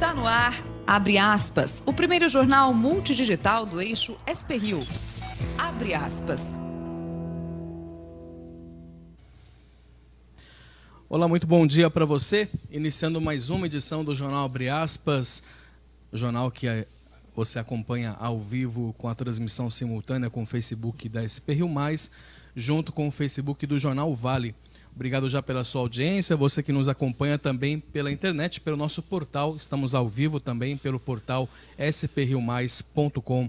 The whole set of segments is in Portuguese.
Está no ar, Abre Aspas, o primeiro jornal multidigital do eixo SP-Rio. Abre Aspas. Olá, muito bom dia para você. Iniciando mais uma edição do Jornal Abre Aspas, o jornal que você acompanha ao vivo com a transmissão simultânea com o Facebook da SP-Rio+, junto com o Facebook do Jornal Vale. Obrigado já pela sua audiência, você que nos acompanha também pela internet, pelo nosso portal. Estamos ao vivo também pelo portal spriomais.com.br.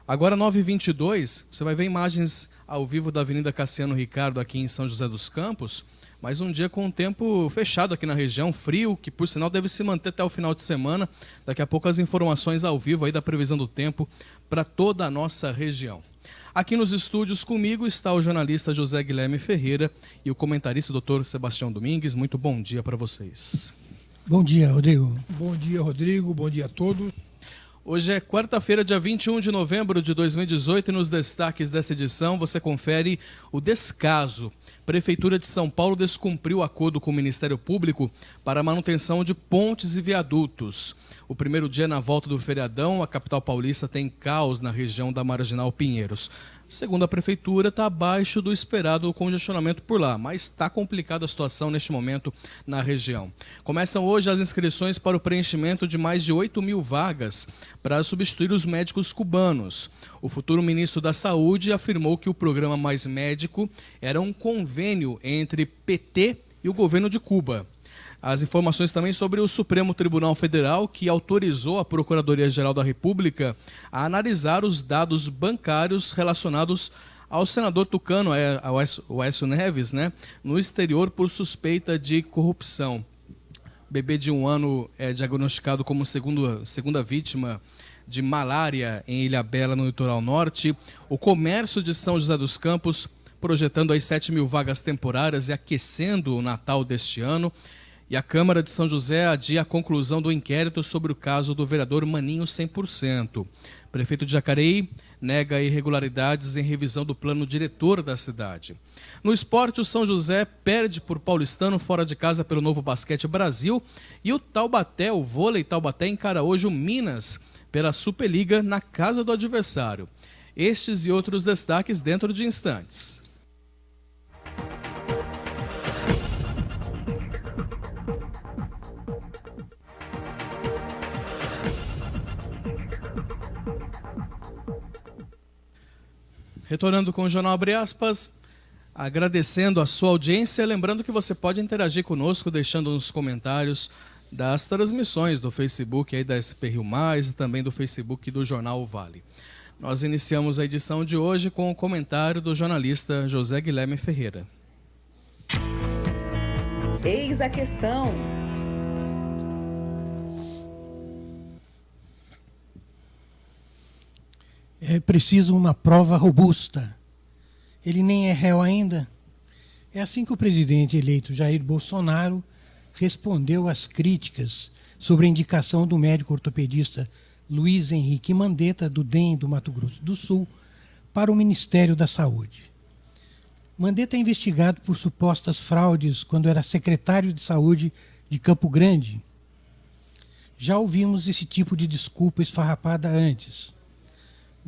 Agora, 9h22, você vai ver imagens ao vivo da Avenida Cassiano Ricardo aqui em São José dos Campos. Mais um dia com o tempo fechado aqui na região, frio, que por sinal deve se manter até o final de semana. Daqui a pouco as informações ao vivo aí da previsão do tempo para toda a nossa região. Aqui nos estúdios comigo está o jornalista José Guilherme Ferreira e o comentarista Dr. Sebastião Domingues. Muito bom dia para vocês. Bom dia, Rodrigo. Bom dia, Rodrigo. Bom dia a todos. Hoje é quarta-feira, dia 21 de novembro de 2018 e nos destaques dessa edição você confere o descaso. Prefeitura de São Paulo descumpriu o acordo com o Ministério Público para a manutenção de pontes e viadutos. O primeiro dia na volta do feriadão, a capital paulista tem caos na região da Marginal Pinheiros. Segundo a Prefeitura, está abaixo do esperado o congestionamento por lá, mas está complicada a situação neste momento na região. Começam hoje as inscrições para o preenchimento de mais de 8.000 vagas para substituir os médicos cubanos. O futuro ministro da Saúde afirmou que o programa Mais Médico era um convênio entre PT e o governo de Cuba. As informações também sobre o Supremo Tribunal Federal, que autorizou a Procuradoria-Geral da República a analisar os dados bancários relacionados ao senador tucano, ao Aécio Neves, no exterior por suspeita de corrupção. Bebê de 1 ano é diagnosticado como segunda vítima de malária em Ilhabela, no litoral norte. O comércio de São José dos Campos projetando as 7.000 vagas temporárias e aquecendo o Natal deste ano. E a Câmara de São José adia a conclusão do inquérito sobre o caso do vereador Maninho 100%. Prefeito de Jacareí nega irregularidades em revisão do plano diretor da cidade. No esporte, o São José perde por Paulistano fora de casa pelo Novo Basquete Brasil. E o Taubaté, o vôlei Taubaté, encara hoje o Minas pela Superliga na casa do adversário. Estes e outros destaques dentro de instantes. Retornando com o Jornal Abre Aspas, agradecendo a sua audiência, lembrando que você pode interagir conosco, deixando nos comentários das transmissões do Facebook aí da SP-Rio+, e também do Facebook do Jornal Vale. Nós iniciamos a edição de hoje com o comentário do jornalista José Guilherme Ferreira. Eis a questão. É preciso uma prova robusta. Ele nem é réu ainda. É assim que o presidente eleito Jair Bolsonaro respondeu às críticas sobre a indicação do médico ortopedista Luiz Henrique Mandetta, do DEM do Mato Grosso do Sul, para o Ministério da Saúde. Mandetta é investigado por supostas fraudes quando era secretário de Saúde de Campo Grande. Já ouvimos esse tipo de desculpa esfarrapada antes.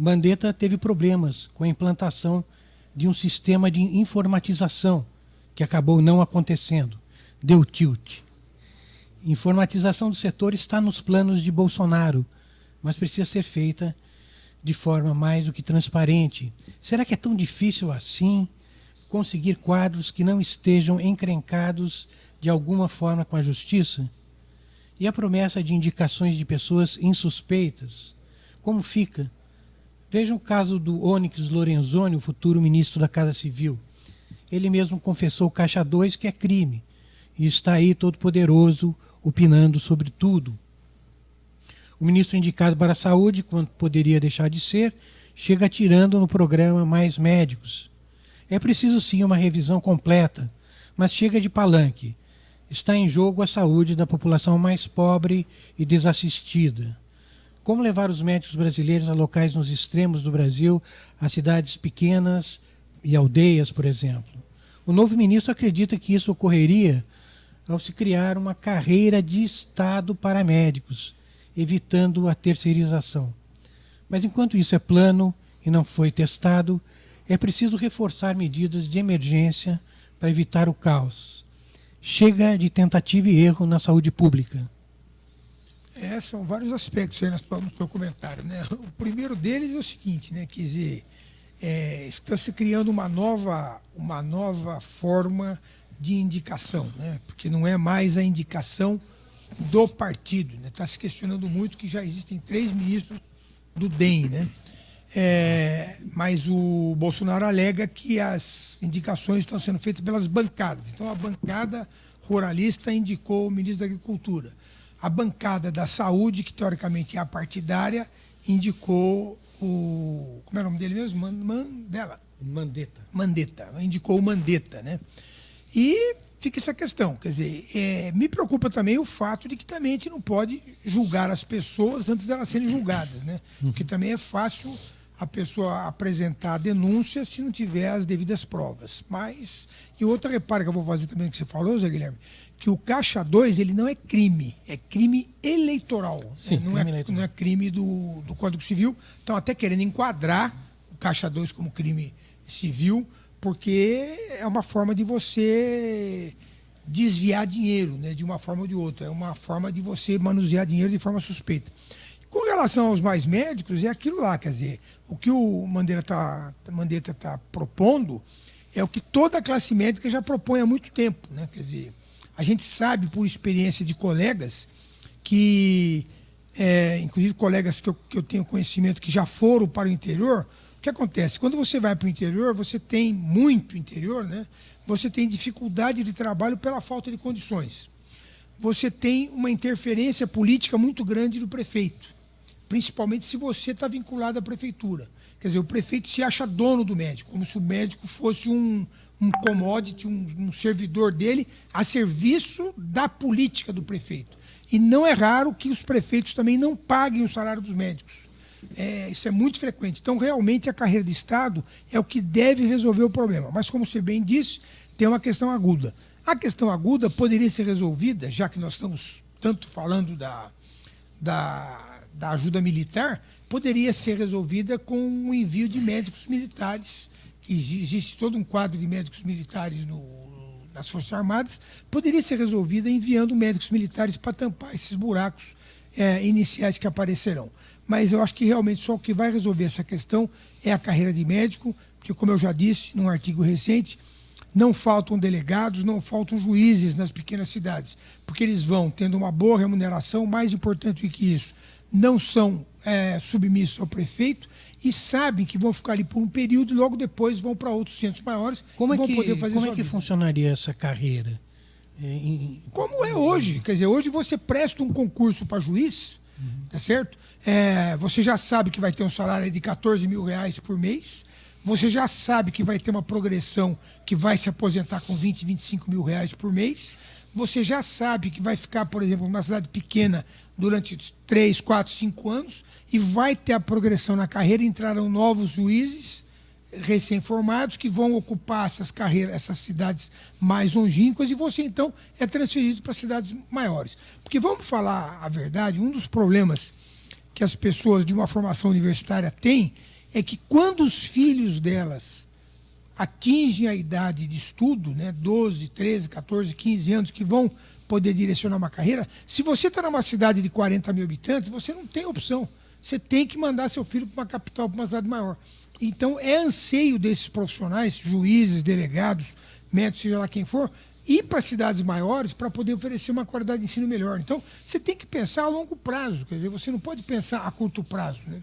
Mandetta teve problemas com a implantação de um sistema de informatização que acabou não acontecendo. Deu tilt. Informatização do setor está nos planos de Bolsonaro, mas precisa ser feita de forma mais do que transparente. Será que é tão difícil assim conseguir quadros que não estejam encrencados de alguma forma com a justiça? E a promessa de indicações de pessoas insuspeitas? Como fica? Vejam o caso do Onyx Lorenzoni, o futuro ministro da Casa Civil. Ele mesmo confessou Caixa 2 que é crime e está aí todo poderoso opinando sobre tudo. O ministro indicado para a saúde, quando poderia deixar de ser, chega atirando no programa Mais Médicos. É preciso sim uma revisão completa, mas chega de palanque. Está em jogo a saúde da população mais pobre e desassistida. Como levar os médicos brasileiros a locais nos extremos do Brasil, a cidades pequenas e aldeias, por exemplo? O novo ministro acredita que isso ocorreria ao se criar uma carreira de Estado para médicos, evitando a terceirização. Mas enquanto isso é plano e não foi testado, é preciso reforçar medidas de emergência para evitar o caos. Chega de tentativa e erro na saúde pública. São vários aspectos aí no seu comentário, né? O primeiro deles é o seguinte, né? Quer dizer, está se criando uma nova forma de indicação, né? Porque não é mais a indicação do partido, né? Está se questionando muito que já existem 3 ministros do DEM, né? Mas o Bolsonaro alega que as indicações estão sendo feitas pelas bancadas. Então a bancada ruralista indicou o ministro da Agricultura. A bancada da Saúde, que teoricamente é a partidária, indicou o... Como é o nome dele mesmo? Mandetta. Indicou o Mandetta, né? E fica essa questão. Quer dizer, me preocupa também o fato de que também a gente não pode julgar as pessoas antes delas serem julgadas, né? Porque também é fácil a pessoa apresentar a denúncia se não tiver as devidas provas. Mas, e outra repara que eu vou fazer também que você falou, Zé Guilherme, que o Caixa 2 ele não é crime eleitoral. Sim, não é crime do Código Civil. Estão até querendo enquadrar o Caixa 2 como crime civil, porque é uma forma de você desviar dinheiro, né, de uma forma ou de outra. É uma forma de você manusear dinheiro de forma suspeita. Com relação aos mais médicos, é aquilo lá, quer dizer, o que o Mandetta está propondo é o que toda a classe médica já propõe há muito tempo, né? Quer dizer, a gente sabe por experiência de colegas que, inclusive colegas que eu tenho conhecimento que já foram para o interior, o que acontece? Quando você vai para o interior, você tem muito interior, né? Você tem dificuldade de trabalho pela falta de condições. Você tem uma interferência política muito grande do prefeito, principalmente se você está vinculado à prefeitura. Quer dizer, o prefeito se acha dono do médico, como se o médico fosse um commodity, um servidor dele a serviço da política do prefeito. E não é raro que os prefeitos também não paguem o salário dos médicos. Isso é muito frequente. Então, realmente, a carreira de Estado é o que deve resolver o problema. Mas, como você bem disse, tem uma questão aguda. A questão aguda poderia ser resolvida, já que nós estamos tanto falando da ajuda militar, poderia ser resolvida com o envio de médicos militares, que existe todo um quadro de médicos militares nas Forças Armadas, poderia ser resolvida enviando médicos militares para tampar esses buracos iniciais que aparecerão. Mas eu acho que realmente só o que vai resolver essa questão é a carreira de médico, porque, como eu já disse num artigo recente, não faltam delegados, não faltam juízes nas pequenas cidades, porque eles vão tendo uma boa remuneração, mais importante do que isso, não são submissos ao prefeito e sabem que vão ficar ali por um período e logo depois vão para outros centros maiores e vão poder fazer Como é que funcionaria essa carreira? Como é hoje. Quer dizer, hoje você presta um concurso para juiz, tá certo? Você já sabe que vai ter um salário de R$14 mil por mês, você já sabe que vai ter uma progressão que vai se aposentar com R$20, R$25 mil por mês, você já sabe que vai ficar, por exemplo, numa cidade pequena durante 3, 4, 5 anos e vai ter a progressão na carreira, entrarão novos juízes recém-formados que vão ocupar essas cidades mais longínquas e você, então, é transferido para cidades maiores. Porque, vamos falar a verdade, um dos problemas que as pessoas de uma formação universitária têm é que quando os filhos delas atingem a idade de estudo, né, 12, 13, 14, 15 anos, que vão poder direcionar uma carreira, se você está numa cidade de 40 mil habitantes, você não tem opção. Você tem que mandar seu filho para uma capital, para uma cidade maior. Então, é anseio desses profissionais, juízes, delegados, médicos, seja lá quem for, ir para cidades maiores para poder oferecer uma qualidade de ensino melhor. Então, você tem que pensar a longo prazo, quer dizer, você não pode pensar a curto prazo, né?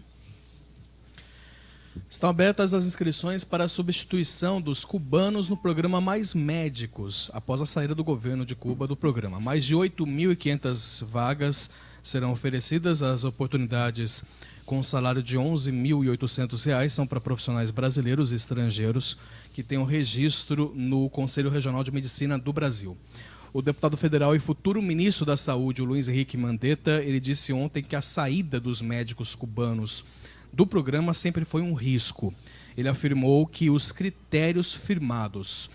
Estão abertas as inscrições para a substituição dos cubanos no programa Mais Médicos, após a saída do governo de Cuba do programa. Mais de 8.500 vagas serão oferecidas. As oportunidades com salário de R$ 11.800 são para profissionais brasileiros e estrangeiros que tenham registro no Conselho Regional de Medicina do Brasil. O deputado federal e futuro ministro da Saúde, o Luiz Henrique Mandetta, ele disse ontem que a saída dos médicos cubanos do programa sempre foi um risco. Ele afirmou que os critérios firmados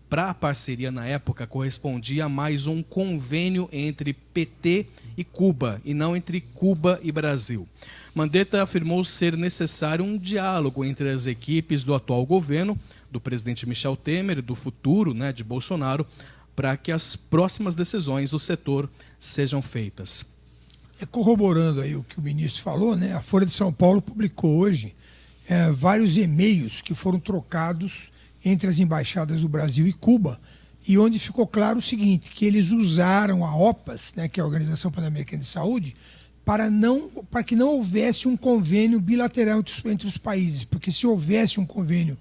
para a parceria na época correspondia a mais um convênio entre PT e Cuba, e não entre Cuba e Brasil. Mandetta afirmou ser necessário um diálogo entre as equipes do atual governo, do presidente Michel Temer e do futuro, de Bolsonaro, para que as próximas decisões do setor sejam feitas. Corroborando aí o que o ministro falou, a Folha de São Paulo publicou hoje vários e-mails que foram trocados entre as embaixadas do Brasil e Cuba, e onde ficou claro o seguinte, que eles usaram a OPAS, que é a Organização Pan-Americana de Saúde, para que não houvesse um convênio bilateral entre os países, porque se houvesse um convênio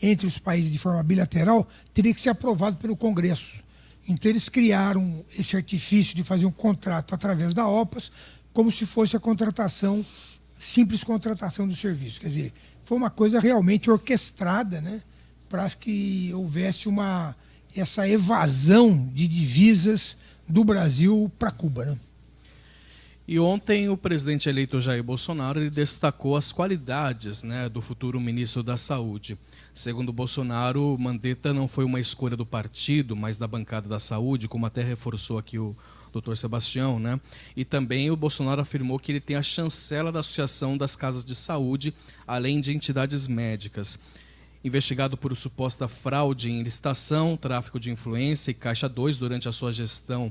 entre os países de forma bilateral, teria que ser aprovado pelo Congresso. Então eles criaram esse artifício de fazer um contrato através da OPAS, como se fosse a simples contratação do serviço. Quer dizer, foi uma coisa realmente orquestrada, para que houvesse essa evasão de divisas do Brasil para Cuba. E ontem o presidente eleito Jair Bolsonaro ele destacou as qualidades do futuro ministro da Saúde. Segundo Bolsonaro, Mandetta não foi uma escolha do partido, mas da bancada da saúde, como até reforçou aqui o Dr. Sebastião, E também o Bolsonaro afirmou que ele tem a chancela da Associação das Casas de Saúde, além de entidades médicas. Investigado por suposta fraude em licitação, tráfico de influência e Caixa 2 durante a sua gestão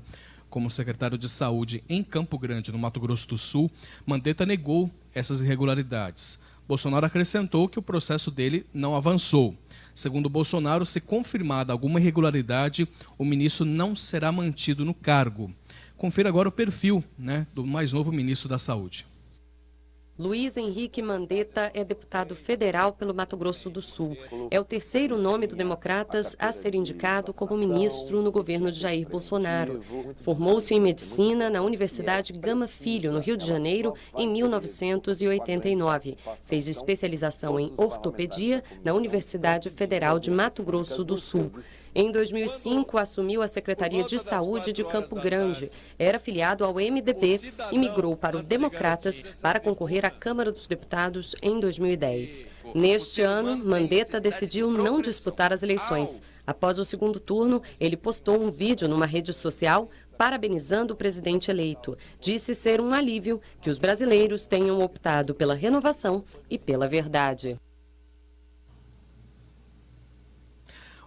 como secretário de Saúde em Campo Grande, no Mato Grosso do Sul, Mandetta negou essas irregularidades. Bolsonaro acrescentou que o processo dele não avançou. Segundo Bolsonaro, se confirmada alguma irregularidade, o ministro não será mantido no cargo. Confira agora o perfil do mais novo ministro da Saúde. Luiz Henrique Mandetta é deputado federal pelo Mato Grosso do Sul. É o terceiro nome do Democratas a ser indicado como ministro no governo de Jair Bolsonaro. Formou-se em medicina na Universidade Gama Filho, no Rio de Janeiro, em 1989. Fez especialização em ortopedia na Universidade Federal de Mato Grosso do Sul. Em 2005, assumiu a Secretaria de Saúde de Campo Grande. Era filiado ao MDB e migrou para o Democratas para concorrer à Câmara dos Deputados em 2010. Neste ano, Mandetta decidiu não disputar as eleições. Após o segundo turno, ele postou um vídeo numa rede social parabenizando o presidente eleito. Disse ser um alívio que os brasileiros tenham optado pela renovação e pela verdade.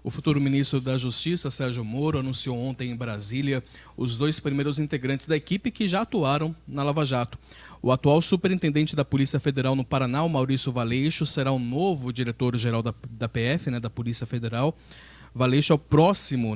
O futuro ministro da Justiça, Sérgio Moro, anunciou ontem em Brasília os 2 primeiros integrantes da equipe que já atuaram na Lava Jato. O atual superintendente da Polícia Federal no Paraná, o Maurício Valeixo, será o novo diretor-geral da PF, da Polícia Federal. Valeixo é o próximo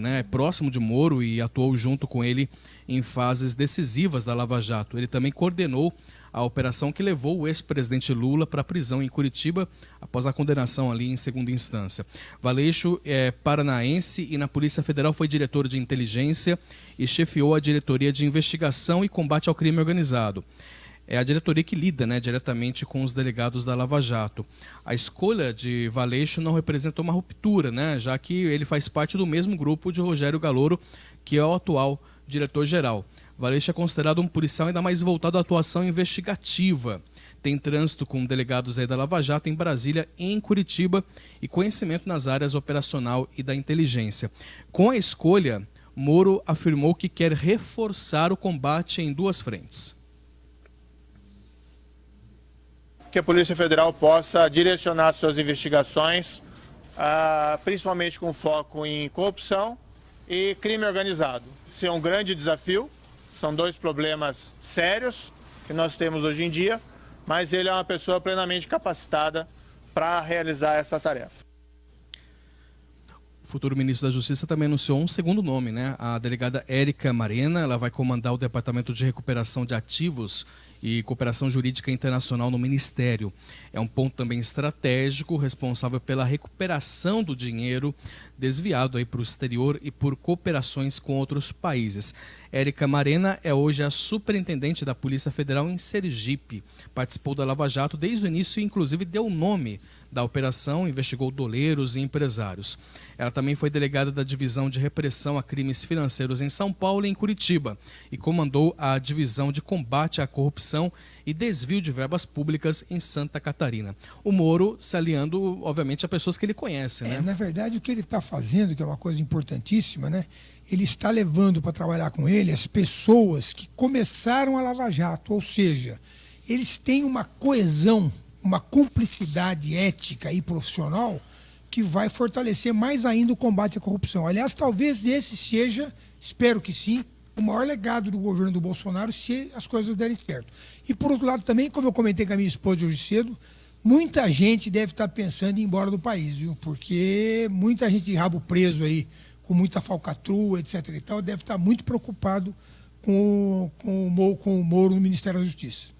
de Moro e atuou junto com ele em fases decisivas da Lava Jato. Ele também coordenou a operação que levou o ex-presidente Lula para a prisão em Curitiba após a condenação ali em segunda instância. Valeixo é paranaense e na Polícia Federal foi diretor de inteligência e chefiou a Diretoria de Investigação e Combate ao Crime Organizado. É a diretoria que lida diretamente com os delegados da Lava Jato. A escolha de Valeixo não representa uma ruptura, já que ele faz parte do mesmo grupo de Rogério Galouro, que é o atual diretor-geral. Valeixo é considerado um policial ainda mais voltado à atuação investigativa. Tem trânsito com delegados da Lava Jato em Brasília e em Curitiba e conhecimento nas áreas operacional e da inteligência. Com a escolha, Moro afirmou que quer reforçar o combate em 2 frentes. Que a Polícia Federal possa direcionar suas investigações, principalmente com foco em corrupção e crime organizado. Esse é um grande desafio. São 2 problemas sérios que nós temos hoje em dia, mas ele é uma pessoa plenamente capacitada para realizar essa tarefa. O futuro ministro da Justiça também anunciou um segundo nome, A delegada Érica Marena, ela vai comandar o Departamento de Recuperação de Ativos e Cooperação Jurídica Internacional no Ministério. É um ponto também estratégico, responsável pela recuperação do dinheiro desviado para o exterior e por cooperações com outros países. Érica Marena é hoje a superintendente da Polícia Federal em Sergipe. Participou da Lava Jato desde o início e inclusive deu o nome da operação, investigou doleiros e empresários. Ela também foi delegada da Divisão de Repressão a Crimes Financeiros em São Paulo e em Curitiba e comandou a Divisão de Combate à Corrupção e Desvio de Verbas Públicas em Santa Catarina. O Moro se aliando, obviamente, a pessoas que ele conhece, Na verdade, o que ele está fazendo, que é uma coisa importantíssima, né? Ele está levando para trabalhar com ele as pessoas que começaram a Lava Jato, ou seja, eles têm uma coesão, uma cumplicidade ética e profissional que vai fortalecer mais ainda o combate à corrupção. Aliás, talvez esse seja, espero que sim, o maior legado do governo do Bolsonaro, se as coisas derem certo. E por outro lado também, como eu comentei com a minha esposa hoje cedo, muita gente deve estar pensando em ir embora do país, viu? Porque muita gente de rabo preso aí, com muita falcatrua, etc. e tal, deve estar muito preocupado com o Moro no Ministério da Justiça.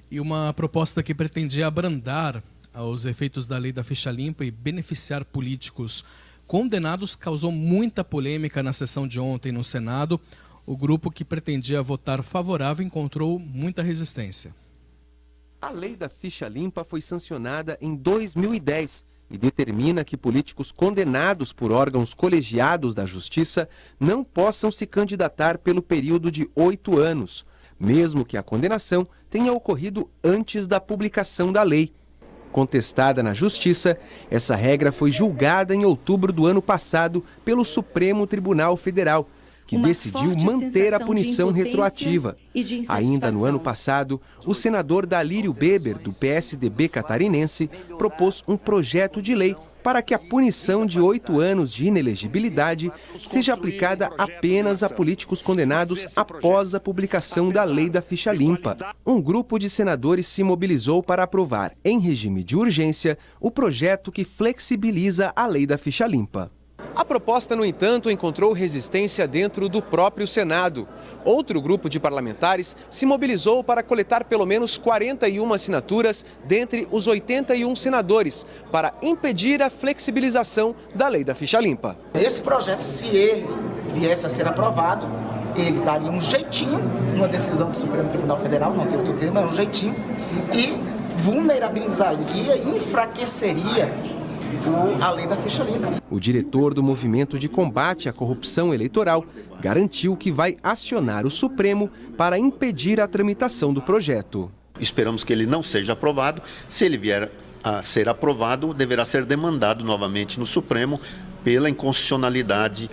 E uma proposta que pretendia abrandar os efeitos da lei da ficha limpa e beneficiar políticos condenados causou muita polêmica na sessão de ontem no Senado. O grupo que pretendia votar favorável encontrou muita resistência. A lei da ficha limpa foi sancionada em 2010 e determina que políticos condenados por órgãos colegiados da Justiça não possam se candidatar pelo período de 8 anos, mesmo que a condenação tenha ocorrido antes da publicação da lei. Contestada na Justiça, essa regra foi julgada em outubro do ano passado pelo Supremo Tribunal Federal, que decidiu manter a punição retroativa. Ainda no ano passado, o senador Dalírio Beber, do PSDB catarinense, propôs um projeto de lei para que a punição de 8 anos de inelegibilidade seja aplicada apenas a políticos condenados após a publicação da lei da ficha limpa. Um grupo de senadores se mobilizou para aprovar, em regime de urgência, o projeto que flexibiliza a lei da ficha limpa. A proposta, no entanto, encontrou resistência dentro do próprio Senado. Outro grupo de parlamentares se mobilizou para coletar pelo menos 41 assinaturas dentre os 81 senadores para impedir a flexibilização da lei da ficha limpa. Esse projeto, se ele viesse a ser aprovado, ele daria um jeitinho numa decisão do Supremo Tribunal Federal, não tem outro termo, é um jeitinho, e vulnerabilizaria, enfraqueceria a lei da ficha limpa. O diretor do Movimento de Combate à Corrupção Eleitoral garantiu que vai acionar o Supremo para impedir a tramitação do projeto. Esperamos que ele não seja aprovado. Se ele vier a ser aprovado, deverá ser demandado novamente no Supremo pela inconstitucionalidade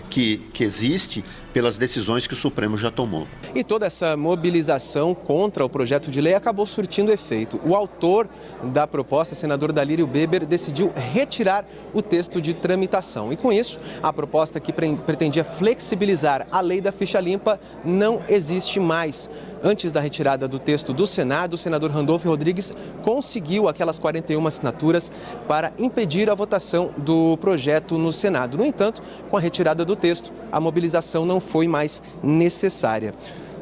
que existe pelas decisões que o Supremo já tomou. E toda essa mobilização contra o projeto de lei acabou surtindo efeito. O autor da proposta, senador Dalírio Beber, decidiu retirar o texto de tramitação. E com isso, a proposta que pretendia flexibilizar a lei da ficha limpa não existe mais. Antes da retirada do texto do Senado, o senador Randolfo Rodrigues conseguiu aquelas 41 assinaturas para impedir a votação do projeto no Senado. No entanto, com a retirada do texto, a mobilização não foi mais necessária.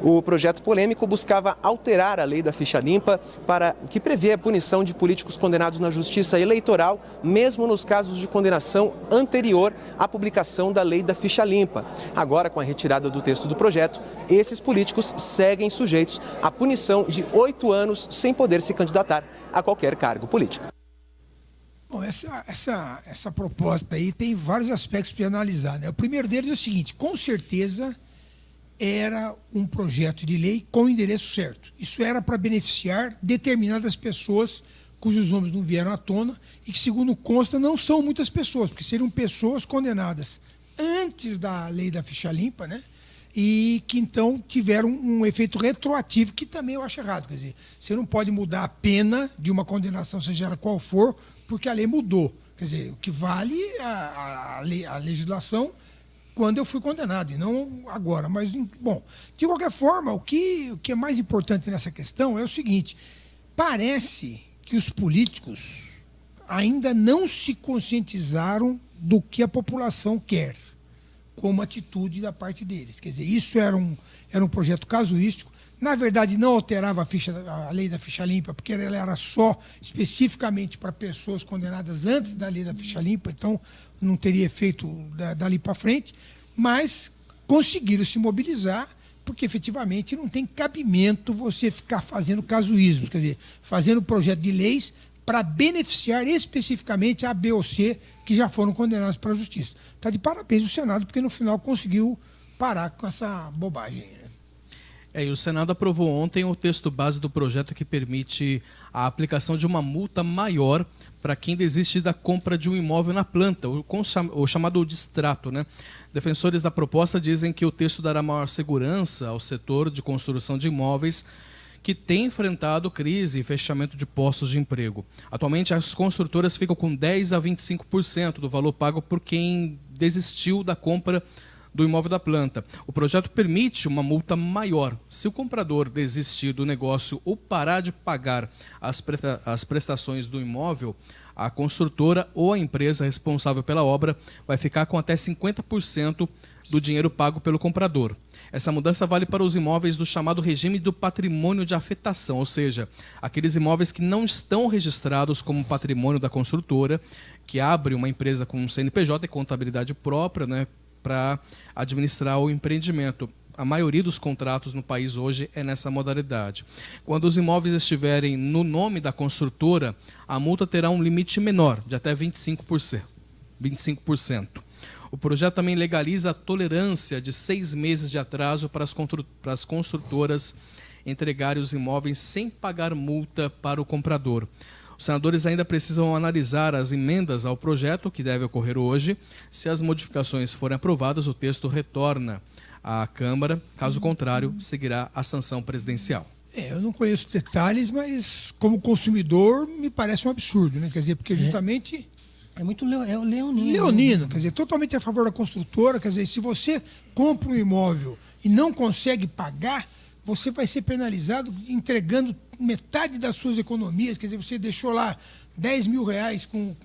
O projeto polêmico buscava alterar a lei da ficha limpa para que prevê a punição de políticos condenados na justiça eleitoral, mesmo nos casos de condenação anterior à publicação da lei da ficha limpa. Agora, com a retirada do texto do projeto, esses políticos seguem sujeitos à punição de 8 anos sem poder se candidatar a qualquer cargo político. Bom, essa proposta aí tem vários aspectos para analisar, né? O primeiro deles é o seguinte: com certeza era um projeto de lei com o endereço certo. Isso era para beneficiar determinadas pessoas cujos nomes não vieram à tona e que, segundo consta, não são muitas pessoas, porque seriam pessoas condenadas antes da lei da ficha limpa, né? E que então tiveram um efeito retroativo, que também eu acho errado. Quer dizer, você não pode mudar a pena de uma condenação, seja ela qual for, porque a lei mudou. Quer dizer, o que vale é a legislação quando eu fui condenado, e não agora. Mas, bom, de qualquer forma, o que é mais importante nessa questão é o seguinte: parece que os políticos ainda não se conscientizaram do que a população quer como atitude da parte deles. Quer dizer, isso era um projeto casuístico. Na verdade, não alterava a lei da ficha limpa, porque ela era só especificamente para pessoas condenadas antes da lei da ficha limpa, então não teria efeito dali para frente, mas conseguiram se mobilizar, porque efetivamente não tem cabimento você ficar fazendo casuísmos, quer dizer, fazendo projeto de leis para beneficiar especificamente a B ou C que já foram condenados para a justiça. Está de parabéns o Senado, porque no final conseguiu parar com essa bobagem. E o Senado aprovou ontem o texto base do projeto que permite a aplicação de uma multa maior para quem desiste da compra de um imóvel na planta, o chamado distrato, né? Defensores da proposta dizem que o texto dará maior segurança ao setor de construção de imóveis que tem enfrentado crise e fechamento de postos de emprego. Atualmente, as construtoras ficam com 10% a 25% do valor pago por quem desistiu da compra do imóvel da planta. O projeto permite uma multa maior se o comprador desistir do negócio ou parar de pagar as prestações do imóvel. A construtora ou a empresa responsável pela obra vai ficar com até 50% do dinheiro pago pelo comprador. Essa mudança vale para os imóveis do chamado regime do patrimônio de afetação, ou seja, aqueles imóveis que não estão registrados como patrimônio da construtora, que abre uma empresa com um CNPJ e contabilidade própria, né, para administrar o empreendimento. A maioria dos contratos no país hoje é nessa modalidade. Quando os imóveis estiverem no nome da construtora, a multa terá um limite menor, de até 25%. O projeto também legaliza a tolerância de 6 meses de atraso para as construtoras entregarem os imóveis sem pagar multa para o comprador. Os senadores ainda precisam analisar as emendas ao projeto, que deve ocorrer hoje. Se as modificações forem aprovadas, o texto retorna à Câmara. Caso contrário, seguirá a sanção presidencial. Eu não conheço detalhes, mas como consumidor me parece um absurdo, né? Quer dizer, porque justamente... É muito leonino. Leonino, quer dizer, totalmente a favor da construtora. Quer dizer, se você compra um imóvel e não consegue pagar, você vai ser penalizado entregando metade das suas economias. Quer dizer, você deixou lá 10 mil reais com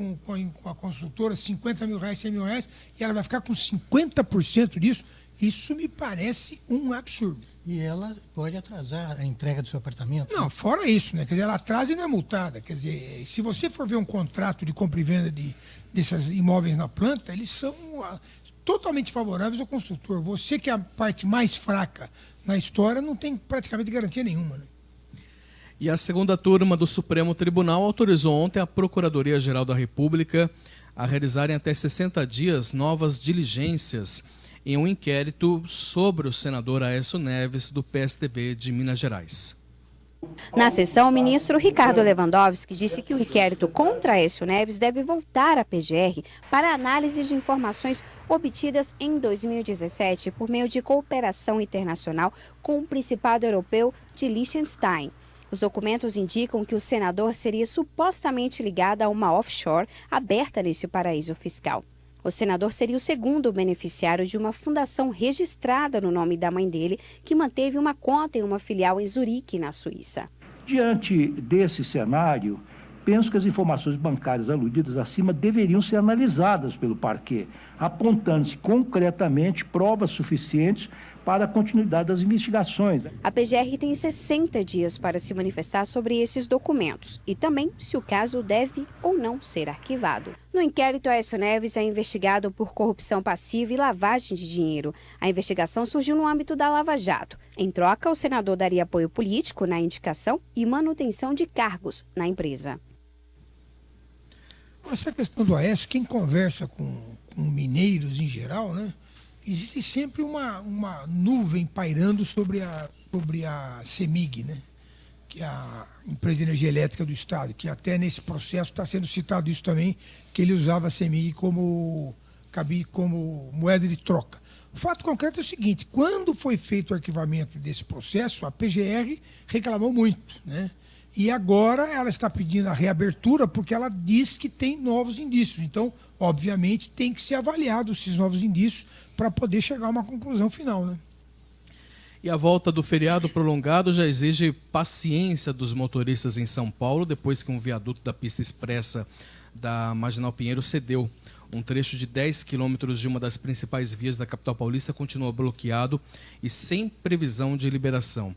a construtora, 50 mil reais, 100 mil reais, e ela vai ficar com 50% disso. Isso me parece um absurdo. E ela pode atrasar a entrega do seu apartamento? Não, fora isso, né? Quer dizer, ela atrasa e não é multada. Quer dizer, se você for ver um contrato de compra e venda desses imóveis na planta, eles são totalmente favoráveis ao construtor. Você que é a parte mais fraca na história não tem praticamente garantia nenhuma, né? E a segunda turma do Supremo Tribunal autorizou ontem a Procuradoria-Geral da República a realizarem até 60 dias novas diligências em um inquérito sobre o senador Aécio Neves, do PSDB de Minas Gerais. Na sessão, o ministro Ricardo Lewandowski disse que o inquérito contra Aécio Neves deve voltar à PGR para análise de informações obtidas em 2017 por meio de cooperação internacional com o Principado Europeu de Liechtenstein. Os documentos indicam que o senador seria supostamente ligado a uma offshore aberta nesse paraíso fiscal. O senador seria o segundo beneficiário de uma fundação registrada no nome da mãe dele, que manteve uma conta em uma filial em Zurique, na Suíça. Diante desse cenário, penso que as informações bancárias aludidas acima deveriam ser analisadas pelo parquê, apontando-se concretamente provas suficientes para a continuidade das investigações. A PGR tem 60 dias para se manifestar sobre esses documentos e também se o caso deve ou não ser arquivado. No inquérito, Aécio Neves é investigado por corrupção passiva e lavagem de dinheiro. A investigação surgiu no âmbito da Lava Jato. Em troca, o senador daria apoio político na indicação e manutenção de cargos na empresa. Essa questão do Aécio, quem conversa com mineiros em geral, né? Existe sempre uma nuvem pairando sobre a CEMIG, né? Que é a empresa de energia elétrica do Estado, que até nesse processo está sendo citado isso também, que ele usava a CEMIG como moeda de troca. O fato concreto é o seguinte: quando foi feito o arquivamento desse processo, a PGR reclamou muito, né? E agora ela está pedindo a reabertura porque ela diz que tem novos indícios. Então, obviamente, tem que ser avaliado esses novos indícios para poder chegar a uma conclusão final, né? E a volta do feriado prolongado já exige paciência dos motoristas em São Paulo, depois que um viaduto da pista expressa da Marginal Pinheiro cedeu. Um trecho de 10 quilômetros de uma das principais vias da capital paulista continua bloqueado e sem previsão de liberação.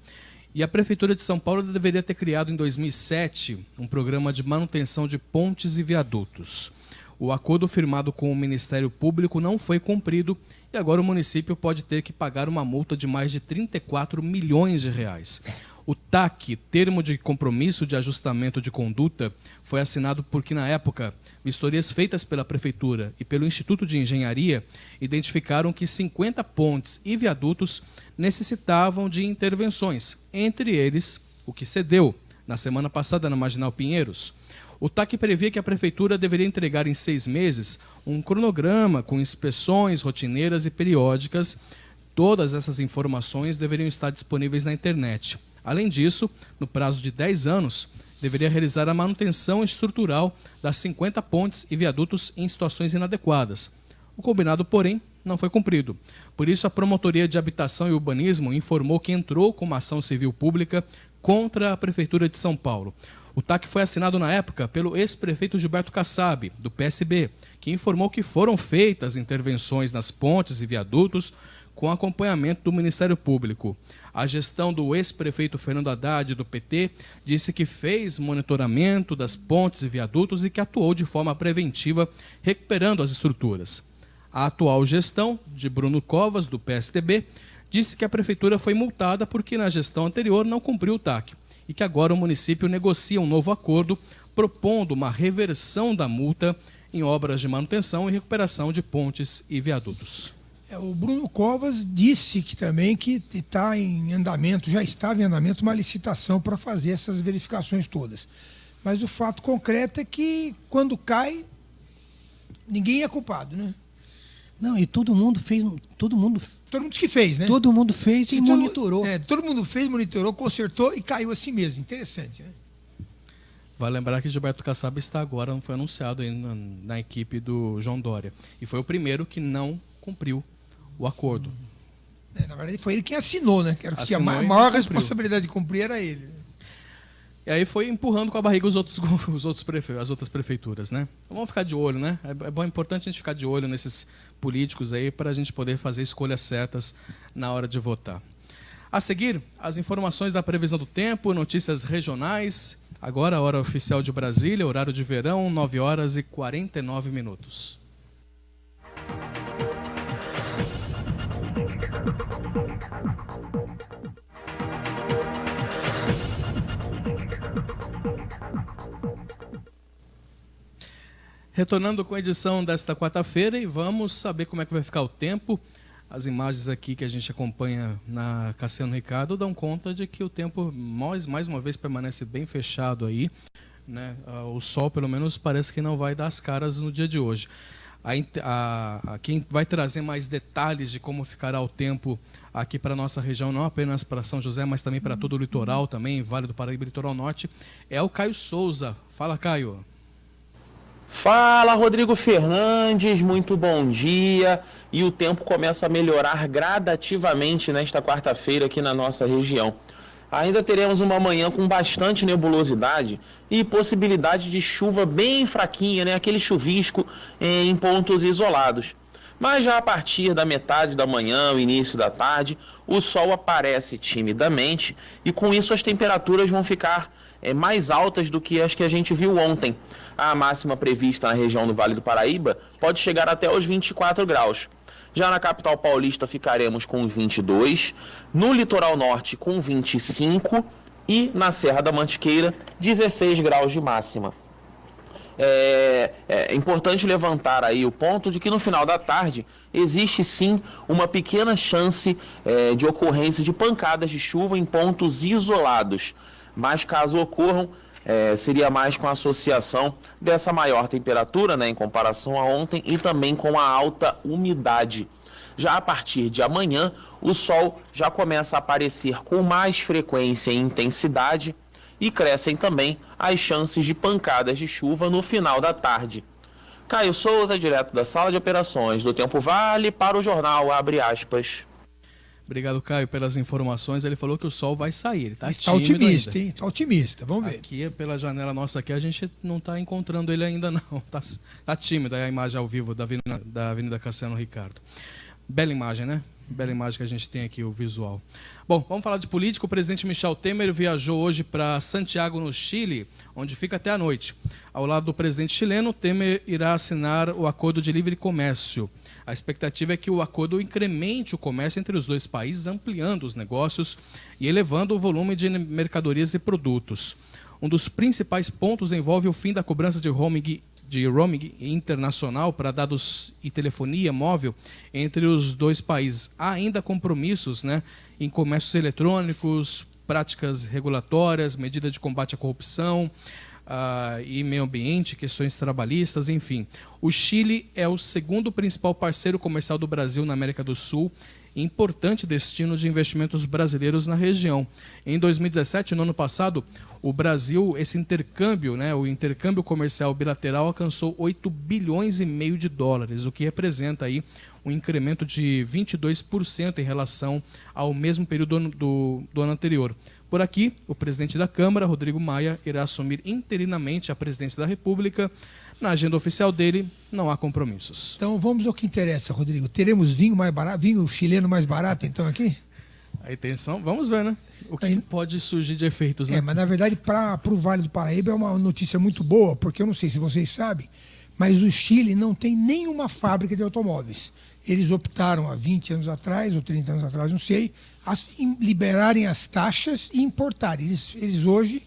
E a Prefeitura de São Paulo deveria ter criado em 2007 um programa de manutenção de pontes e viadutos. O acordo firmado com o Ministério Público não foi cumprido e agora o município pode ter que pagar uma multa de mais de 34 milhões de reais. O TAC, Termo de Compromisso de Ajustamento de Conduta, foi assinado porque, na época, vistorias feitas pela Prefeitura e pelo Instituto de Engenharia identificaram que 50 pontes e viadutos necessitavam de intervenções, entre eles o que cedeu na semana passada na Marginal Pinheiros. O TAC previa que a Prefeitura deveria entregar em 6 meses um cronograma com inspeções rotineiras e periódicas. Todas essas informações deveriam estar disponíveis na internet. Além disso, no prazo de 10 anos, deveria realizar a manutenção estrutural das 50 pontes e viadutos em situações inadequadas. O combinado, porém, não foi cumprido. Por isso, a Promotoria de Habitação e Urbanismo informou que entrou com uma ação civil pública contra a Prefeitura de São Paulo. O TAC foi assinado na época pelo ex-prefeito Gilberto Kassab, do PSB, que informou que foram feitas intervenções nas pontes e viadutos com acompanhamento do Ministério Público. A gestão do ex-prefeito Fernando Haddad, do PT, disse que fez monitoramento das pontes e viadutos e que atuou de forma preventiva, recuperando as estruturas. A atual gestão, de Bruno Covas, do PSDB, disse que a Prefeitura foi multada porque na gestão anterior não cumpriu o TAC e que agora o município negocia um novo acordo propondo uma reversão da multa em obras de manutenção e recuperação de pontes e viadutos. O Bruno Covas disse que também que está em andamento, já estava em andamento uma licitação para fazer essas verificações todas. Mas o fato concreto é que quando cai, ninguém é culpado, né? Não, e todo mundo fez, todo mundo disse que fez, né? todo mundo fez e monitorou. Todo mundo fez, monitorou, consertou e caiu assim mesmo. Interessante, né? Vale lembrar que Gilberto Kassab está agora, não foi anunciado aí na equipe do João Dória. E foi o primeiro que não cumpriu o acordo. Na verdade, foi ele quem assinou, né? Que a maior responsabilidade de cumprir era ele. E aí foi empurrando com a barriga as outras prefeituras, né? Então vamos ficar de olho, né? É importante a gente ficar de olho nesses políticos aí para a gente poder fazer escolhas certas na hora de votar. A seguir, as informações da previsão do tempo, notícias regionais. Agora a hora oficial de Brasília, horário de verão, 9h49. Retornando com a edição desta quarta-feira e vamos saber como é que vai ficar o tempo. As imagens aqui que a gente acompanha na Cassiano Ricardo dão conta de que o tempo mais uma vez permanece bem fechado aí, né? O sol pelo menos parece que não vai dar as caras no dia de hoje. Quem vai trazer mais detalhes de como ficará o tempo aqui para a nossa região, não apenas para São José, mas também para todo o litoral, também Vale do Paraíba e Litoral Norte, é o Caio Souza. Fala, Caio. Fala, Rodrigo Fernandes, muito bom dia. E o tempo começa a melhorar gradativamente nesta quarta-feira aqui na nossa região. Ainda teremos uma manhã com bastante nebulosidade e possibilidade de chuva bem fraquinha, né? Aquele chuvisco em pontos isolados. Mas já a partir da metade da manhã, o início da tarde, o sol aparece timidamente e com isso as temperaturas vão ficar mais altas do que as que a gente viu ontem. A máxima prevista na região do Vale do Paraíba pode chegar até os 24 graus. Já na capital paulista ficaremos com 22, no litoral norte com 25 e na Serra da Mantiqueira 16 graus de máxima. É importante levantar aí o ponto de que no final da tarde existe sim uma pequena chance de ocorrência de pancadas de chuva em pontos isolados. Mas caso ocorram, seria mais com a associação dessa maior temperatura, né, em comparação a ontem, e também com a alta umidade. Já a partir de amanhã, o sol já começa a aparecer com mais frequência e intensidade e crescem também as chances de pancadas de chuva no final da tarde. Caio Souza, direto da Sala de Operações do Tempo Vale, para o jornal Abre Aspas. Obrigado, Caio, pelas informações. Ele falou que o sol vai sair. Ele está otimista, ainda. Hein? Está otimista, vamos ver. Aqui, pela janela nossa aqui, a gente não está encontrando ele ainda não. Está tímido a imagem ao vivo da Avenida Cassiano Ricardo. Bela imagem, né? Bela imagem que a gente tem aqui, o visual. Bom, vamos falar de política. O presidente Michel Temer viajou hoje para Santiago, no Chile, onde fica até a noite. Ao lado do presidente chileno, Temer irá assinar o Acordo de Livre Comércio. A expectativa é que o acordo incremente o comércio entre os dois países, ampliando os negócios e elevando o volume de mercadorias e produtos. Um dos principais pontos envolve o fim da cobrança de roaming internacional para dados e telefonia móvel entre os dois países. Há ainda compromissos, né, em comércios eletrônicos, práticas regulatórias, medida de combate à corrupção, e meio ambiente, questões trabalhistas, enfim. O Chile é o segundo principal parceiro comercial do Brasil na América do Sul, importante destino de investimentos brasileiros na região. Em 2017, no ano passado, o Brasil, esse intercâmbio, o intercâmbio comercial bilateral alcançou 8 bilhões e meio de dólares, o que representa aí um incremento de 22% em relação ao mesmo período do ano anterior. Por aqui, o presidente da Câmara, Rodrigo Maia, irá assumir interinamente a presidência da República. Na agenda oficial dele, não há compromissos. Então vamos ao que interessa, Rodrigo. Teremos vinho mais barato, vinho chileno mais barato, então, aqui? A intenção, vamos ver, né? O que pode surgir de efeitos, né? Mas na verdade, para o Vale do Paraíba é uma notícia muito boa, porque eu não sei se vocês sabem, mas o Chile não tem nenhuma fábrica de automóveis. Eles optaram há 20 anos atrás, ou 30 anos atrás, não sei, a liberarem as taxas e importarem. Eles hoje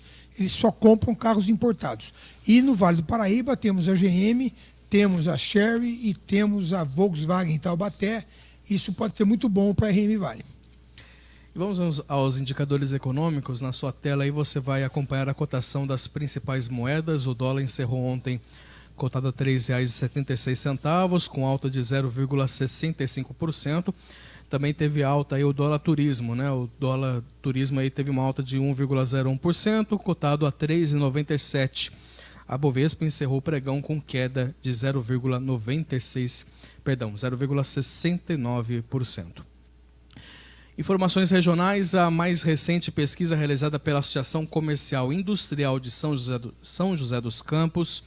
só compram carros importados. E no Vale do Paraíba temos a GM, temos a Chery e temos a Volkswagen em Taubaté. Isso pode ser muito bom para a RM Vale. Vamos aos indicadores econômicos. Na sua tela aí você vai acompanhar a cotação das principais moedas. O dólar encerrou ontem cotado a R$ 3,76, com alta de 0,65%. Também teve alta aí o dólar turismo, O dólar turismo aí teve uma alta de 1,01%, cotado a R$ 3,97. A Bovespa encerrou o pregão com queda de 0,69%. Informações regionais: a mais recente pesquisa realizada pela Associação Comercial e Industrial de São José dos Campos,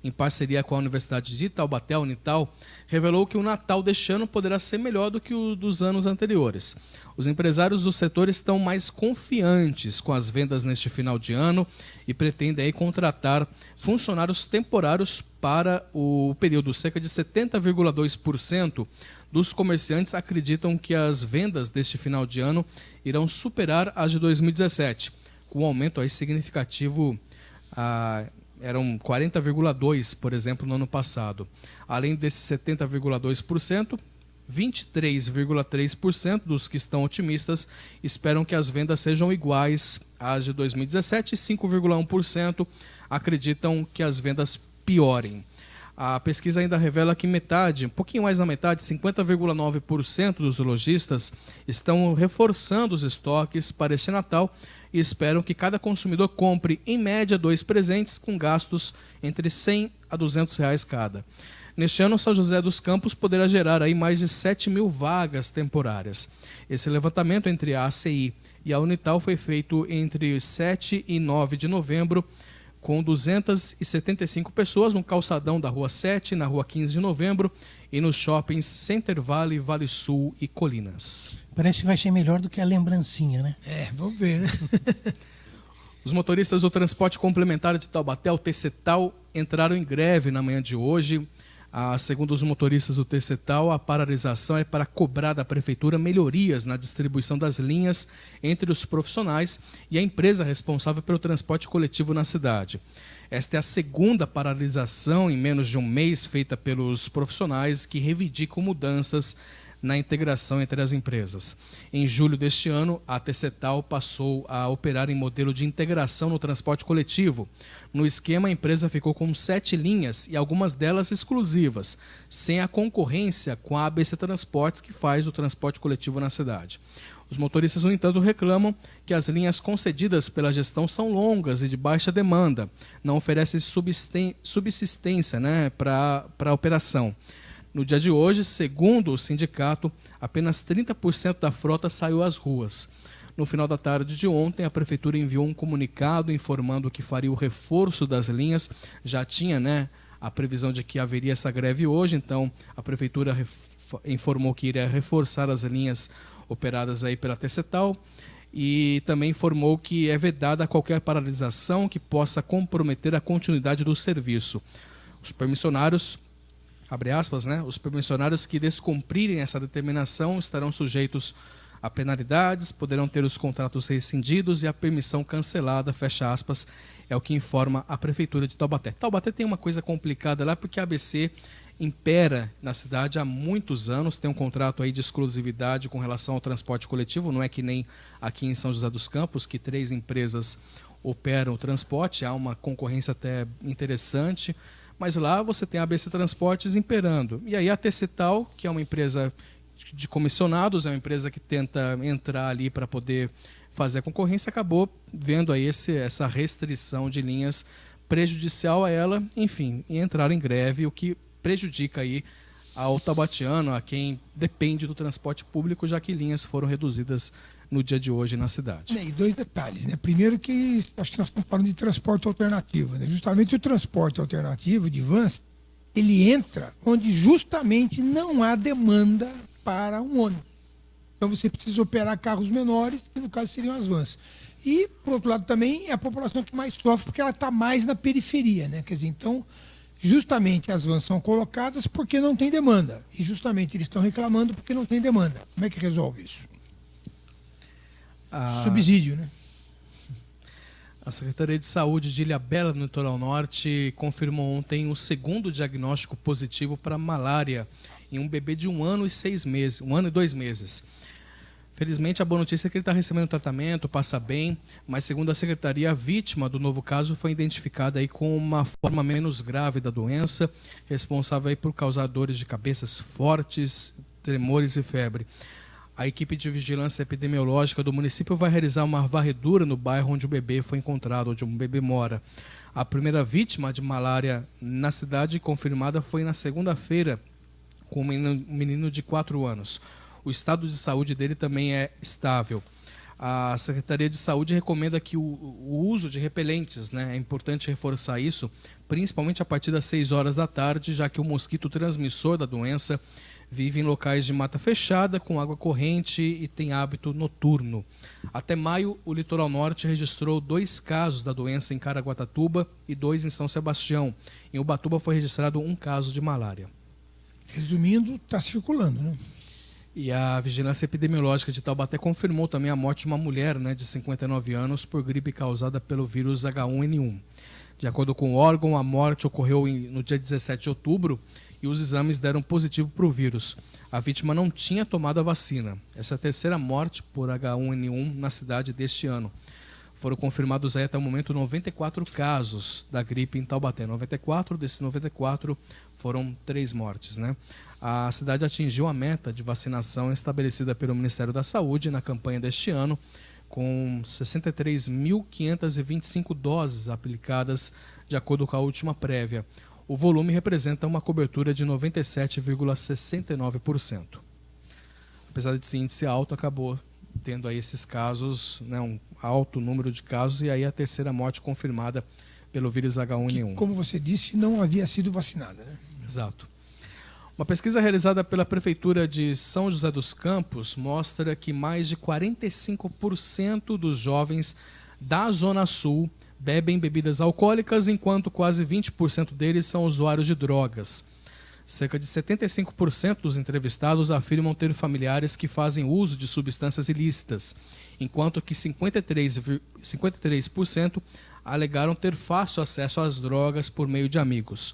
em parceria com a Universidade de Taubaté, a Unital, revelou que o Natal deste ano poderá ser melhor do que o dos anos anteriores. Os empresários do setor estão mais confiantes com as vendas neste final de ano e pretendem aí contratar funcionários temporários para o período. Cerca de 70,2% dos comerciantes acreditam que as vendas deste final de ano irão superar as de 2017, com um aumento aí significativo. Eram 40,2%, por exemplo, no ano passado. Além desses 70,2%, 23,3% dos que estão otimistas esperam que as vendas sejam iguais às de 2017 e 5,1% acreditam que as vendas piorem. A pesquisa ainda revela que metade, um pouquinho mais da metade, 50,9% dos lojistas estão reforçando os estoques para este Natal e esperam que cada consumidor compre, em média, 2 presentes com gastos entre R$ 100 a R$ 200 cada. Neste ano, São José dos Campos poderá gerar aí mais de 7 mil vagas temporárias. Esse levantamento entre a ACI e a Unital foi feito entre 7 e 9 de novembro, com 275 pessoas no calçadão da Rua 7, na Rua 15 de novembro e nos shoppings Center Valley, Vale Sul e Colinas. Parece que vai ser melhor do que a lembrancinha, né? Vamos ver, né? Os motoristas do transporte complementar de Taubaté, o TCTAL, entraram em greve na manhã de hoje. Segundo os motoristas do TCTAL, a paralisação é para cobrar da Prefeitura melhorias na distribuição das linhas entre os profissionais e a empresa responsável pelo transporte coletivo na cidade. Esta é a segunda paralisação em menos de um mês feita pelos profissionais que reivindicam mudanças na integração entre as empresas. Em julho deste ano, a TCTAL passou a operar em modelo de integração no transporte coletivo. No esquema, a empresa ficou com 7 linhas e algumas delas exclusivas, sem a concorrência com a ABC Transportes, que faz o transporte coletivo na cidade. Os motoristas, no entanto, reclamam que as linhas concedidas pela gestão são longas e de baixa demanda, não oferecem subsistência para a operação. No dia de hoje, segundo o sindicato, apenas 30% da frota saiu às ruas. No final da tarde de ontem, a Prefeitura enviou um comunicado informando que faria o reforço das linhas. Já tinha a previsão de que haveria essa greve hoje, então a Prefeitura informou que iria reforçar as linhas operadas aí pela TCTAL e também informou que é vedada qualquer paralisação que possa comprometer a continuidade do serviço. Os permissionários, abre aspas, os permissionários que descumprirem essa determinação estarão sujeitos a penalidades, poderão ter os contratos rescindidos e a permissão cancelada, fecha aspas, é o que informa a Prefeitura de Taubaté. Taubaté tem uma coisa complicada lá porque a ABC impera na cidade há muitos anos, tem um contrato aí de exclusividade com relação ao transporte coletivo, não é que nem aqui em São José dos Campos, que 3 empresas operam o transporte, há uma concorrência até interessante, mas lá você tem a ABC Transportes imperando. E aí a Tecital, que é uma empresa de comissionados, é uma empresa que tenta entrar ali para poder fazer a concorrência, acabou vendo aí essa restrição de linhas prejudicial a ela, enfim, e entraram em greve, o que prejudica aí ao tabatiano, a quem depende do transporte público, já que linhas foram reduzidas no dia de hoje na cidade. E 2 detalhes, né? Primeiro que acho que nós estamos falando de transporte alternativo, né? Justamente o transporte alternativo de vans, ele entra onde justamente não há demanda para um ônibus. Então você precisa operar carros menores, que no caso seriam as vans. E, por outro lado, também é a população que mais sofre, porque ela está mais na periferia, né? Quer dizer, então, justamente as vans são colocadas porque não tem demanda. E justamente eles estão reclamando porque não tem demanda. Como é que resolve isso? Subsídio, né? A Secretaria de Saúde de Ilhabela, no Litoral Norte, confirmou ontem o segundo diagnóstico positivo para malária em um bebê de 1 ano e 6 meses, 1 ano e 2 meses. Felizmente, a boa notícia é que ele está recebendo tratamento, passa bem, mas segundo a Secretaria, a vítima do novo caso foi identificada aí com uma forma menos grave da doença, responsável aí por causar dores de cabeça fortes, tremores e febre. A equipe de vigilância epidemiológica do município vai realizar uma varredura no bairro onde o bebê foi encontrado, onde um bebê mora. A primeira vítima de malária na cidade confirmada foi na segunda-feira, com um menino de 4 anos. O estado de saúde dele também é estável. A Secretaria de Saúde recomenda que o uso de repelentes, né, é importante reforçar isso, principalmente a partir das 6 horas da tarde, já que o mosquito transmissor da doença vive em locais de mata fechada, com água corrente e tem hábito noturno. Até maio, o Litoral Norte registrou 2 casos da doença em Caraguatatuba e 2 em São Sebastião. Em Ubatuba foi registrado 1 caso de malária. Resumindo, está circulando, né? E a Vigilância Epidemiológica de Taubaté confirmou também a morte de uma mulher, né, de 59 anos por gripe causada pelo vírus H1N1. De acordo com o órgão, a morte ocorreu no dia 17 de outubro e os exames deram positivo para o vírus. A vítima não tinha tomado a vacina. Essa é a 3ª morte por H1N1 na cidade deste ano. Foram confirmados aí até o momento 94 casos da gripe em Taubaté. 94, desses 94 foram 3 mortes, né? A cidade atingiu a meta de vacinação estabelecida pelo Ministério da Saúde na campanha deste ano, com 63.525 doses aplicadas de acordo com a última prévia. O volume representa uma cobertura de 97,69%. Apesar desse índice alto, acabou tendo aí esses casos, né, um alto número de casos, e aí a 3ª morte confirmada pelo vírus H1N1. Que, como você disse, não havia sido vacinada, né? Exato. Uma pesquisa realizada pela Prefeitura de São José dos Campos mostra que mais de 45% dos jovens da Zona Sul bebem bebidas alcoólicas, enquanto quase 20% deles são usuários de drogas. Cerca de 75% dos entrevistados afirmam ter familiares que fazem uso de substâncias ilícitas, enquanto que 53% alegaram ter fácil acesso às drogas por meio de amigos.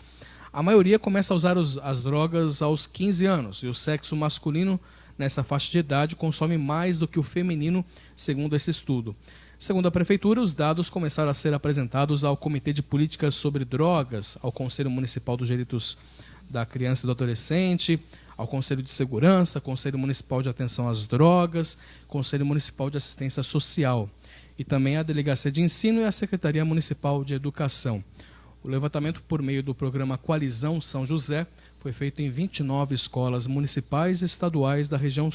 A maioria começa a usar as drogas aos 15 anos, e o sexo masculino nessa faixa de idade consome mais do que o feminino, segundo esse estudo. Segundo a Prefeitura, os dados começaram a ser apresentados ao Comitê de Políticas sobre Drogas, ao Conselho Municipal dos Direitos da Criança e do Adolescente, ao Conselho de Segurança, Conselho Municipal de Atenção às Drogas, Conselho Municipal de Assistência Social, e também à Delegacia de Ensino e à Secretaria Municipal de Educação. O levantamento por meio do programa Coalizão São José foi feito em 29 escolas municipais e estaduais da região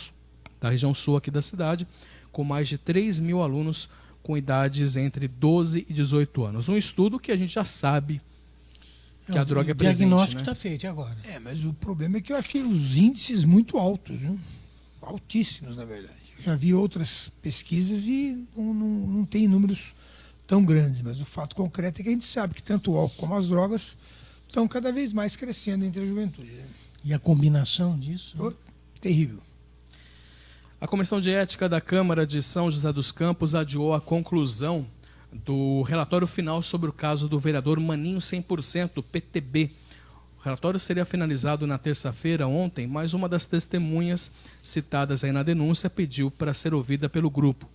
sul aqui da cidade, com mais de 3.000 alunos com idades entre 12 e 18 anos. Um estudo que a gente já sabe que a droga é presente. O diagnóstico né? está feito agora. Mas o problema é que eu achei os índices muito altos, viu? Altíssimos, na verdade. Eu já vi outras pesquisas e não tem números tão grandes, mas o fato concreto é que a gente sabe que tanto o álcool como as drogas estão cada vez mais crescendo entre a juventude. Né? E a combinação disso? Oh, terrível. A Comissão de Ética da Câmara de São José dos Campos adiou a conclusão do relatório final sobre o caso do vereador Maninho 100%, PTB. O relatório seria finalizado na terça-feira, ontem, mas uma das testemunhas citadas aí na denúncia pediu para ser ouvida pelo grupo.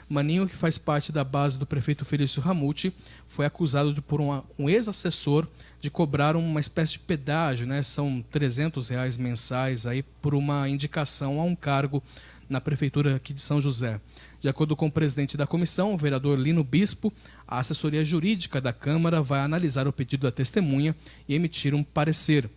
Maninho, que faz parte da base do prefeito Felício Ramute, foi acusado por um ex-assessor de cobrar uma espécie de pedágio, né? São R$300 mensais aí por uma indicação a um cargo na prefeitura aqui de São José. De acordo com o presidente da comissão, o vereador Lino Bispo, a assessoria jurídica da Câmara vai analisar o pedido da testemunha e emitir um parecer.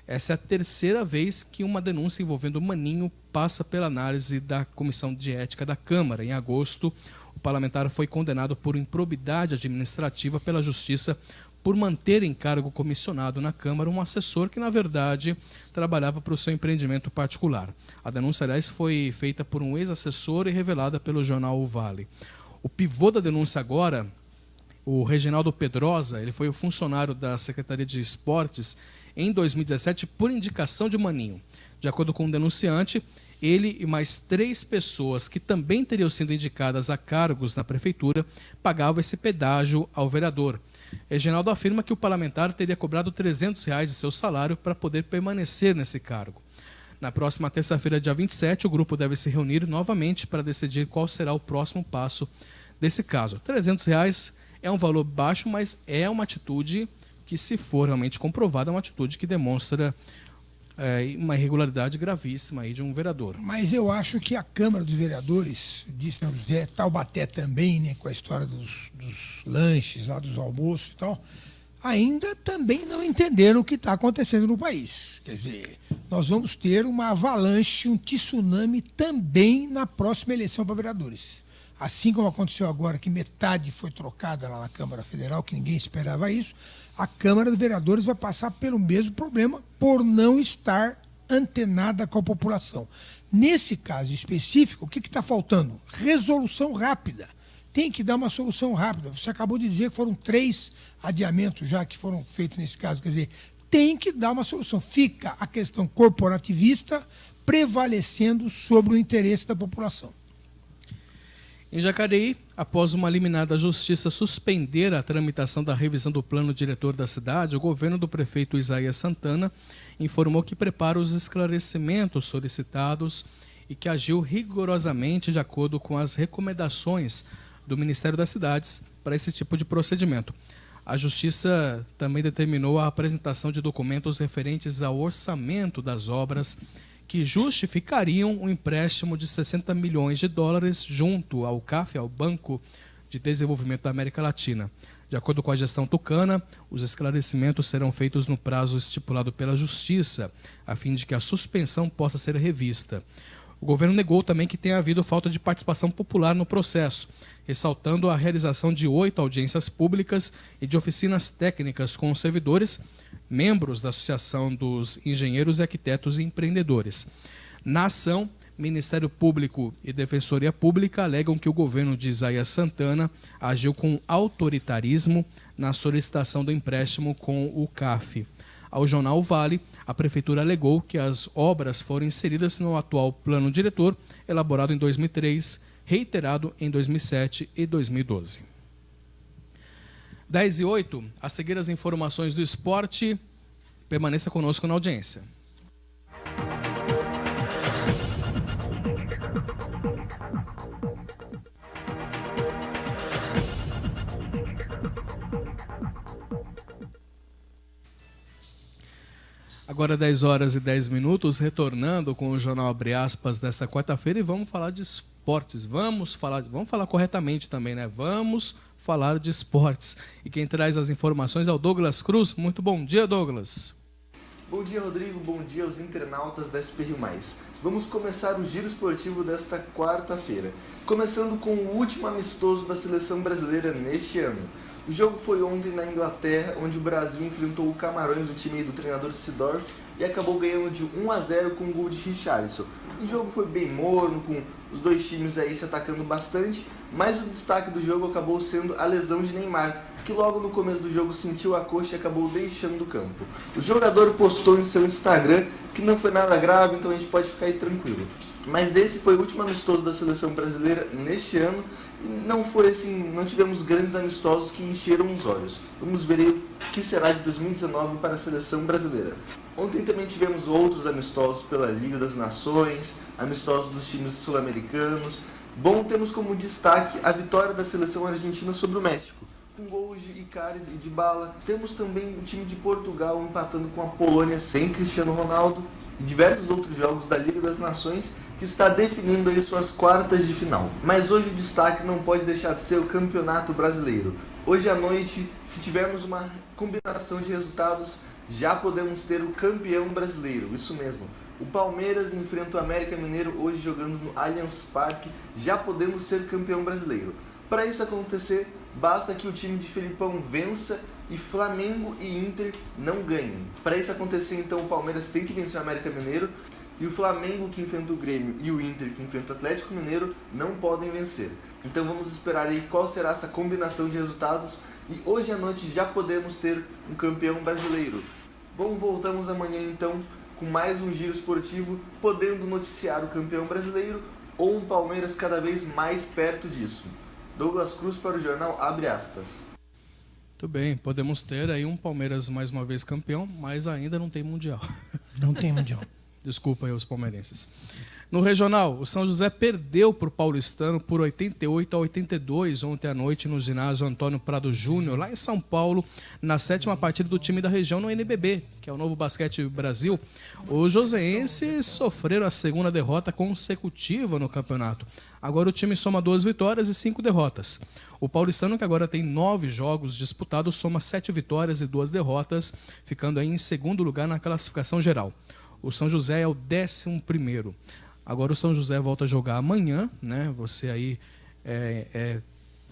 Essa é a terceira vez que uma denúncia envolvendo Maninho passa pela análise da Comissão de Ética da Câmara. Em agosto, o parlamentar foi condenado por improbidade administrativa pela Justiça por manter em cargo comissionado na Câmara um assessor que, na verdade, trabalhava para o seu empreendimento particular. A denúncia, aliás, foi feita por um ex-assessor e revelada pelo jornal O Vale. O pivô da denúncia agora, o Reginaldo Pedrosa, ele foi o funcionário da Secretaria de Esportes em 2017 por indicação de Maninho. De acordo com o denunciante, ele e mais 3 pessoas que também teriam sido indicadas a cargos na prefeitura pagavam esse pedágio ao vereador. Reginaldo afirma que o parlamentar teria cobrado R$300 de seu salário para poder permanecer nesse cargo. Na próxima terça-feira, dia 27, o grupo deve se reunir novamente para decidir qual será o próximo passo desse caso. R$300 é um valor baixo, mas é uma atitude que, se for realmente comprovada, é uma atitude que demonstra uma irregularidade gravíssima aí de um vereador. Mas eu acho que a Câmara dos Vereadores de São José, Taubaté também, né, com a história dos lanches, lá dos almoços e tal, ainda também não entenderam o que está acontecendo no país. Quer dizer, nós vamos ter uma avalanche, um tsunami também na próxima eleição para vereadores. Assim como aconteceu agora, que metade foi trocada lá na Câmara Federal, que ninguém esperava isso, a Câmara dos Vereadores vai passar pelo mesmo problema por não estar antenada com a população. Nesse caso específico, o que está faltando? Resolução rápida. Tem que dar uma solução rápida. Você acabou de dizer que foram 3 adiamentos já que foram feitos nesse caso. Quer dizer, tem que dar uma solução. Fica a questão corporativista prevalecendo sobre o interesse da população. Em Jacareí, após uma liminar da Justiça suspender a tramitação da revisão do plano diretor da cidade, o governo do prefeito Isaías Santana informou que prepara os esclarecimentos solicitados e que agiu rigorosamente de acordo com as recomendações do Ministério das Cidades para esse tipo de procedimento. A Justiça também determinou a apresentação de documentos referentes ao orçamento das obras que justificariam um empréstimo de $60 milhões junto ao CAF, ao Banco de Desenvolvimento da América Latina. De acordo com a gestão tucana, os esclarecimentos serão feitos no prazo estipulado pela Justiça, a fim de que a suspensão possa ser revista. O governo negou também que tenha havido falta de participação popular no processo, ressaltando a realização de 8 audiências públicas e de oficinas técnicas com os servidores, membros da Associação dos Engenheiros, Arquitetos e Empreendedores. Na ação, Ministério Público e Defensoria Pública alegam que o governo de Isaías Santana agiu com autoritarismo na solicitação do empréstimo com o CAF. Ao jornal Vale, a Prefeitura alegou que as obras foram inseridas no atual plano diretor, elaborado em 2003, reiterado em 2007 e 2012. 10h08, a seguir as informações do esporte. Permaneça conosco na audiência. Agora 10h10, retornando com o Jornal Abre Aspas desta quarta-feira, e vamos falar de esportes. Vamos falar corretamente também, né? Vamos falar de esportes. E quem traz as informações é o Douglas Cruz. Muito bom dia, Douglas. Bom dia, Rodrigo. Bom dia aos internautas da SP Rio+. Vamos começar o giro esportivo desta quarta-feira, começando com o último amistoso da seleção brasileira neste ano. O jogo foi ontem na Inglaterra, onde o Brasil enfrentou o Camarões, do time do treinador Seedorf, e acabou ganhando de 1-0 com o gol de Richarlison. O jogo foi bem morno, com os dois times aí se atacando bastante, mas o destaque do jogo acabou sendo a lesão de Neymar, que logo no começo do jogo sentiu a coxa e acabou deixando o campo. O jogador postou em seu Instagram que não foi nada grave, então a gente pode ficar aí tranquilo. Mas esse foi o último amistoso da seleção brasileira neste ano. Não foi assim, não tivemos grandes amistosos que encheram os olhos. Vamos ver aí o que será de 2019 para a seleção brasileira. Ontem também tivemos outros amistosos pela Liga das Nações, amistosos dos times sul-americanos, Bom, temos como destaque a vitória da seleção argentina sobre o México, com gols de Icardi e de Bala. Temos também o time de Portugal empatando com a Polônia sem Cristiano Ronaldo e diversos outros jogos da Liga das Nações que está definindo aí suas quartas de final. Mas hoje o destaque não pode deixar de ser o Campeonato Brasileiro. Hoje à noite, se tivermos uma combinação de resultados, já podemos ter o campeão brasileiro, isso mesmo. O Palmeiras enfrenta o América Mineiro hoje jogando no Allianz Parque, já podemos ser campeão brasileiro. Para isso acontecer, basta que o time de Felipão vença e Flamengo e Inter não ganhem. Para isso acontecer, então, o Palmeiras tem que vencer o América Mineiro e o Flamengo, que enfrenta o Grêmio, e o Inter, que enfrenta o Atlético Mineiro, não podem vencer. Então vamos esperar aí qual será essa combinação de resultados e hoje à noite já podemos ter um campeão brasileiro. Bom, voltamos amanhã então com mais um giro esportivo, podendo noticiar o campeão brasileiro ou um Palmeiras cada vez mais perto disso. Douglas Cruz para o jornal Abre Aspas. Muito bem, podemos ter aí um Palmeiras mais uma vez campeão, mas ainda não tem Mundial. Não tem Mundial. Desculpa aí os palmeirenses. No regional, o São José perdeu para o Paulistano por 88-82 ontem à noite no ginásio Antônio Prado Júnior, lá em São Paulo, na 7ª partida do time da região no NBB, que é o Novo Basquete Brasil. Os joseenses sofreram a segunda derrota consecutiva no campeonato. Agora o time soma 2 vitórias e 5 derrotas. O paulistano, que agora tem 9 jogos disputados, soma 7 vitórias e 2 derrotas, ficando aí em segundo lugar na classificação geral. O São José é o 11º. Agora o São José volta a jogar amanhã, né? Você aí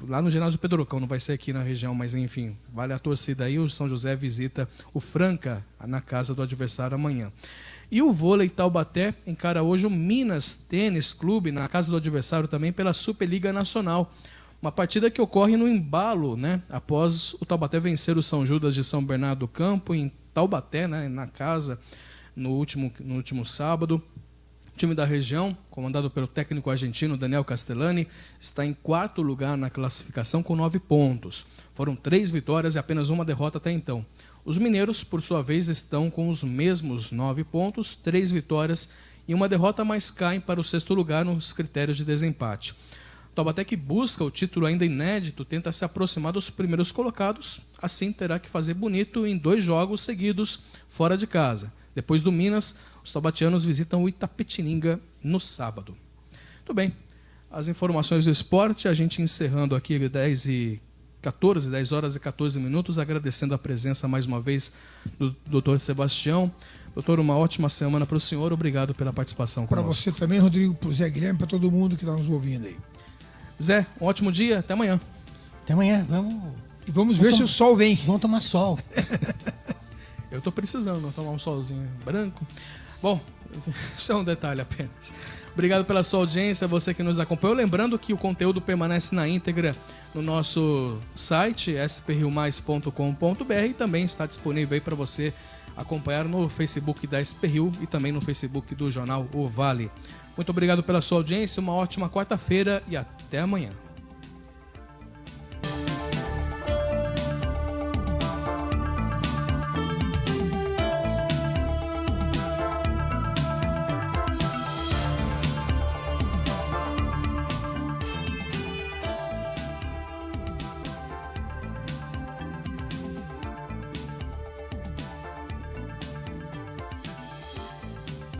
lá no ginásio Pedrocão, não vai ser aqui na região, mas enfim, vale a torcida aí. O São José visita o Franca na casa do adversário amanhã. E o vôlei Taubaté encara hoje o Minas Tênis Clube na casa do adversário também pela Superliga Nacional. Uma partida que ocorre no embalo, né? Após o Taubaté vencer o São Judas de São Bernardo do Campo em Taubaté, né? Na casa, no último sábado. O time da região, comandado pelo técnico argentino Daniel Castellani, está em 4º lugar na classificação com 9 pontos. Foram 3 vitórias e apenas 1 derrota até então. Os mineiros, por sua vez, estão com os mesmos 9 pontos, 3 vitórias e 1 derrota, mas caem para o 6º lugar nos critérios de desempate. Taubaté, que busca o título ainda inédito, tenta se aproximar dos primeiros colocados, assim terá que fazer bonito em 2 jogos seguidos fora de casa. Depois do Minas, os taubatianos visitam o Itapetininga no sábado. Muito bem, as informações do esporte, a gente encerrando aqui 10 horas e 14 minutos, agradecendo a presença mais uma vez do Dr. Sebastião. Doutor, uma ótima semana para o senhor, obrigado pela participação conosco. Para você também, Rodrigo, para o Zé Guilherme, para todo mundo que está nos ouvindo aí. Zé, um ótimo dia, até amanhã. Até amanhã, vamos... E vamos ver se o sol vem. Vamos tomar sol. Eu estou precisando tomar um solzinho branco. Bom, isso é um detalhe apenas. Obrigado pela sua audiência, você que nos acompanhou. Lembrando que o conteúdo permanece na íntegra no nosso site, sprriomais.com.br, e também está disponível aí para você acompanhar no Facebook da SP Rio e também no Facebook do jornal O Vale. Muito obrigado pela sua audiência, uma ótima quarta-feira e até amanhã.